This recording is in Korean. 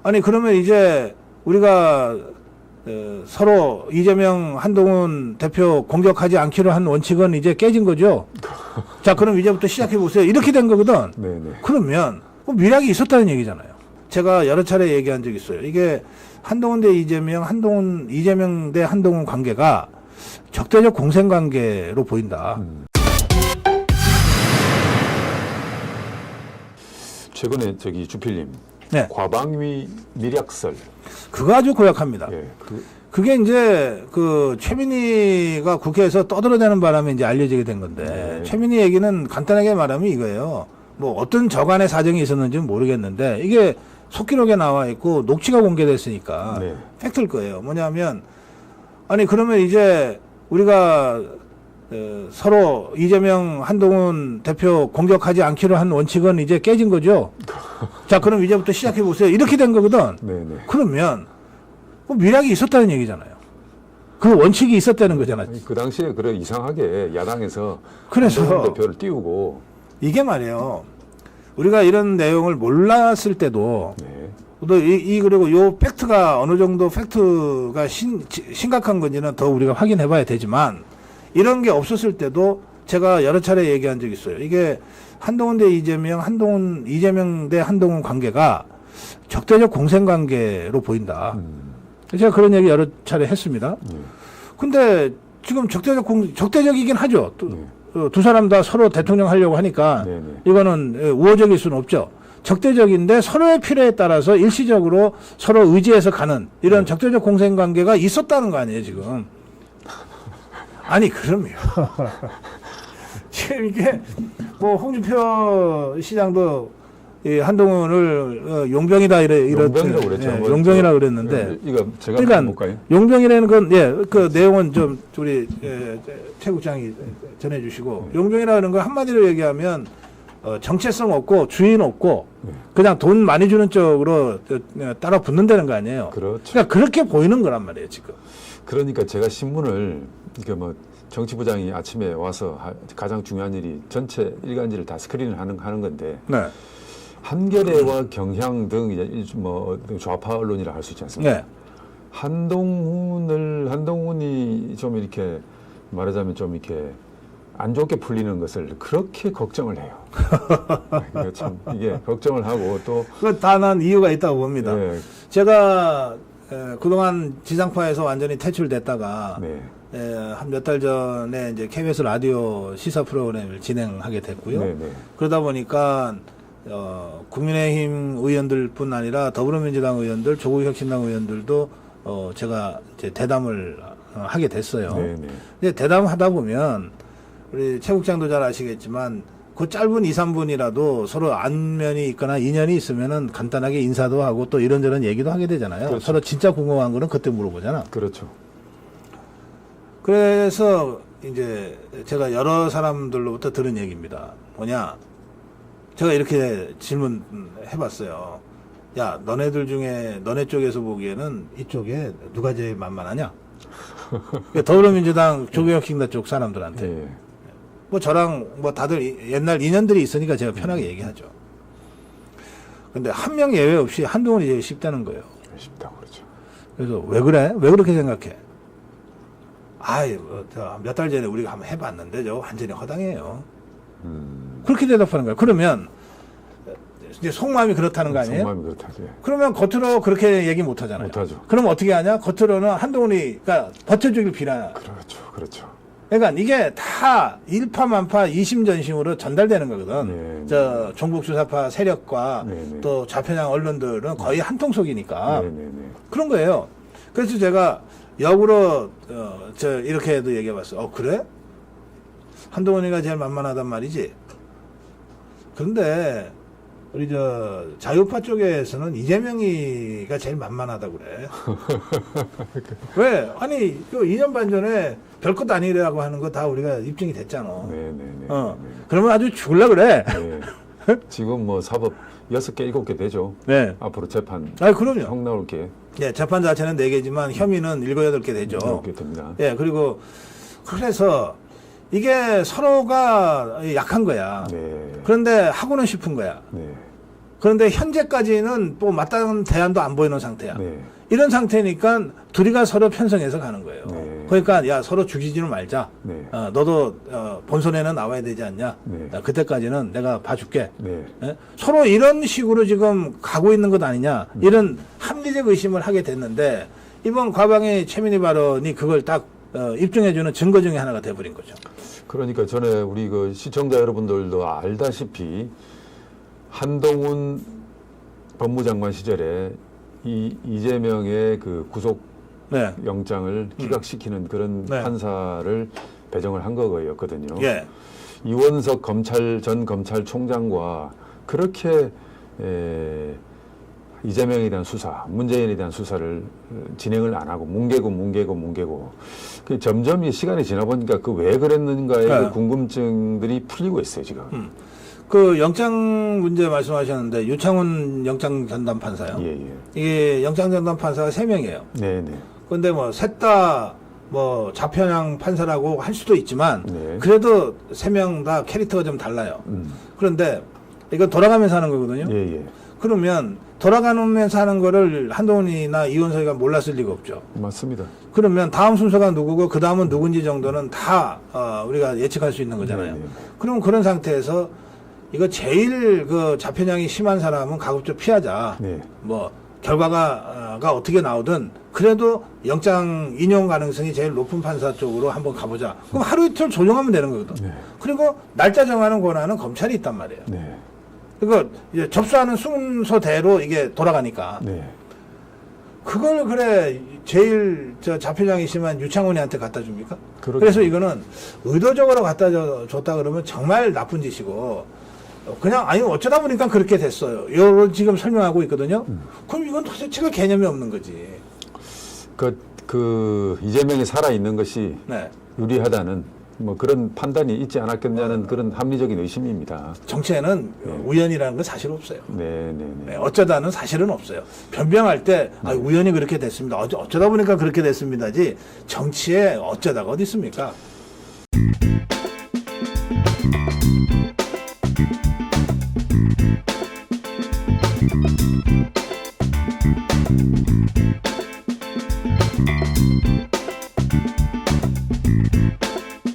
아니 그러면 이제 우리가 서로 이재명 한동훈 대표 공격하지 않기로 한 원칙은 이제 깨진 거죠. 자, 그럼 이제부터 시작해 보세요. 이렇게 된 거거든. 네네. 그러면 미락이 있었다는 얘기잖아요. 제가 여러 차례 얘기한 적이 있어요. 이게 한동훈 대 이재명, 이재명 대 한동훈 관계가 적대적 공생 관계로 보인다. 최근에 저기 주필님, 네. 과방위 밀약설. 그거 아주 고약합니다. 예, 그게 이제 그 최민희가 국회에서 떠들어대는 바람에 이제 알려지게 된 건데, 네. 최민희 얘기는 간단하게 말하면 이거예요. 뭐 어떤 저간의 사정이 있었는지는 모르겠는데 이게 속기록에 나와 있고 녹취가 공개됐으니까 네. 팩트일 거예요. 뭐냐면 아니 그러면 이제 우리가 서로 이재명 한동훈 대표 공격하지 않기로 한 원칙은 이제 깨진 거죠. 자, 그럼 이제부터 시작해 보세요. 이렇게 된 거거든. 네네. 그러면 미락이 있었다는 얘기잖아요. 그 원칙이 있었다는 거잖아요. 그 당시에 그래 이상하게 야당에서 그래서 한동훈 대표를 띄우고 이게 말이에요. 우리가 이런 내용을 몰랐을 때도 네. 또 그리고 요 팩트가 어느 정도 팩트가 심각한 건지는 더 우리가 확인해 봐야 되지만 이런 게 없었을 때도 제가 여러 차례 얘기한 적이 있어요. 이게 한동훈 대 이재명, 이재명 대 한동훈 관계가 적대적 공생 관계로 보인다. 제가 그런 얘기 여러 차례 했습니다. 근데 지금 적대적이긴 하죠. 두 사람 다 서로 대통령 하려고 하니까 네네. 이거는 우호적일 수는 없죠. 적대적인데 서로의 필요에 따라서 일시적으로 서로 의지해서 가는 이런 적대적 공생 관계가 있었다는 거 아니에요, 지금. 아니, 그럼요. 지금 이게 뭐 홍준표 시장도 이 한동훈을 용병이다 용병이라고 그랬죠. 예, 용병이라고 그랬는데 이거 제가 그러니까 볼까요? 용병이라는 건 그 내용은 좀 우리 최 국장이 전해주시고 용병이라는 건 한마디로 얘기하면 정체성 없고 주인 없고 그냥 돈 많이 주는 쪽으로 따라 붙는다는 거 아니에요. 그렇죠. 그러니까 그렇게 보이는 거란 말이에요, 지금. 그러니까 제가 신문을 이렇게 뭐 정치부장이 아침에 와서 가장 중요한 일이 전체 일간지를 다 스크린을 하는 건데 네. 한겨레와 경향 등 이제 뭐 좌파 언론이라 할 수 있지 않습니까? 네. 한동훈이 좀 이렇게 말하자면 좀 이렇게 안 좋게 풀리는 것을 그렇게 걱정을 해요. 이게 참 이게 걱정을 하고 또 그 다 난 이유가 있다고 봅니다. 네. 제가 그동안 지상파에서 완전히 퇴출됐다가 네. 한 몇 달 전에 이제 KBS 라디오 시사 프로그램을 진행하게 됐고요. 네, 네. 그러다 보니까 국민의힘 의원들뿐 아니라 더불어민주당 의원들, 조국혁신당 의원들도 제가 이제 대담을 하게 됐어요. 네, 네. 근데 대담하다 보면 우리 최 국장도 잘 아시겠지만 그 짧은 2, 3분이라도 서로 안면이 있거나 인연이 있으면은 간단하게 인사도 하고 또 이런저런 얘기도 하게 되잖아요. 그렇죠. 서로 진짜 궁금한 거는 그때 물어보잖아. 그렇죠. 그래서 이제 제가 여러 사람들로부터 들은 얘기입니다. 뭐냐? 제가 이렇게 질문해봤어요. 야, 너네들 중에 너네 쪽에서 보기에는 이쪽에 누가 제일 만만하냐? 더불어민주당 조국혁신당 쪽 사람들한테. 네. 뭐 저랑 뭐 다들 옛날 인연들이 있으니까 제가 편하게 얘기하죠. 근데 한 명 예외 없이 한동훈이 제일 쉽다는 거예요. 쉽다고 그러죠. 그래서 왜 그래? 왜 그렇게 생각해? 몇 달 전에 우리가 한번 해봤는데 저거 완전히 허당해요. 그렇게 대답하는 거예요. 그러면 이제 속마음이 그렇다는 거 아니에요? 속마음이 그렇다죠. 그러면 겉으로 그렇게 얘기 못 하잖아요. 못 하죠. 그럼 어떻게 하냐? 겉으로는 한동훈이 그러니까 버텨주길 비난하는. 그렇죠. 그렇죠. 그러니까 이게 다 일파만파 이심전심으로 전달되는 거거든. 네, 저 종북주사파 세력과 네, 네. 또 좌편향 언론들은 거의 한 통속이니까 네, 네, 네. 그런 거예요. 그래서 제가 역으로 이렇게도 얘기해봤어. 그래? 한동훈이가 제일 만만하단 말이지. 그런데 우리 자유파 쪽에서는 이재명이가 제일 만만하다고 그래. 왜? 아니 그 2년 반 전에 별것도 아니라고 하는 거 다 우리가 입증이 됐잖아. 네, 네, 네. 그러면 아주 죽을라 그래. 네. 지금 뭐 사법 6개, 7개 되죠. 네. 앞으로 재판. 그럼요. 형 나올 게. 예, 재판 자체는 4개지만 혐의는 7, 8개 되죠. 7개 됩니다. 예, 그리고 그래서 이게 서로가 약한 거야. 네. 그런데 하고는 싶은 거야. 네. 그런데 현재까지는 뭐 마땅한 대안도 안 보이는 상태야. 네. 이런 상태니까 둘이가 서로 편성해서 가는 거예요. 네. 그러니까 야 서로 죽이지는 말자. 네. 너도 본선에는 나와야 되지 않냐. 네. 그때까지는 내가 봐줄게. 네. 예? 서로 이런 식으로 지금 가고 있는 것 아니냐. 이런 합리적 의심을 하게 됐는데 이번 과방위 최민희 발언이 그걸 딱 입증해주는 증거 중에 하나가 돼버린 거죠. 그러니까 전에 우리 그 시청자 여러분들도 알다시피 한동훈 법무장관 시절에 이재명의 그 구속 네. 영장을 기각시키는 그런 네. 판사를 배정을 한 거였거든요. 예. 이원석 전 검찰총장과 그렇게 이재명에 대한 수사, 문재인에 대한 수사를 진행을 안 하고 뭉개고 그 점점 이 시간이 지나 보니까 그 왜 그랬는가의 네. 그 궁금증들이 풀리고 있어요 지금. 그 영장 문제 말씀하셨는데 유창훈 영장 전담 판사요. 예. 이게 영장 전담 판사가 3명이에요. 네네. 근데 뭐 셋 다 뭐 좌편향 판사라고 할 수도 있지만 네. 그래도 3명 다 캐릭터가 좀 달라요. 그런데 이건 돌아가면서 하는 거거든요. 예. 그러면 돌아가면서 하는 거를 한동훈이나 이원석이가 몰랐을 리가 없죠. 맞습니다. 그러면 다음 순서가 누구고 그 다음은 누군지 정도는 다 우리가 예측할 수 있는 거잖아요. 네. 그럼 그런 상태에서 이거 제일 그 좌편향이 심한 사람은 가급적 피하자. 네. 뭐 결과가 어떻게 나오든 그래도 영장 인용 가능성이 제일 높은 판사 쪽으로 한번 가보자. 그럼 하루 이틀 조정하면 되는 거거든. 네. 그리고 날짜 정하는 권한은 검찰이 있단 말이에요. 네. 그러니까 이제 접수하는 순서대로 이게 돌아가니까 네. 그걸 그래 제일 좌편향이 심한 유창훈이한테 갖다 줍니까? 그러게요. 그래서 이거는 의도적으로 갖다 줬다 그러면 정말 나쁜 짓이고 그냥 아니 어쩌다 보니까 그렇게 됐어요. 이런 지금 설명하고 있거든요. 그럼 이건 도대체가 개념이 없는 거지. 그 이재명이 살아 있는 것이 네. 유리하다는 뭐 그런 판단이 있지 않았겠냐는 그런 합리적인 의심입니다. 정치에는 우연이라는 건 사실 없어요. 네. 네, 어쩌다는 사실은 없어요. 변명할 때 우연히 그렇게 됐습니다. 어쩌다 보니까 그렇게 됐습니다지 정치에 어쩌다가 어디 있습니까?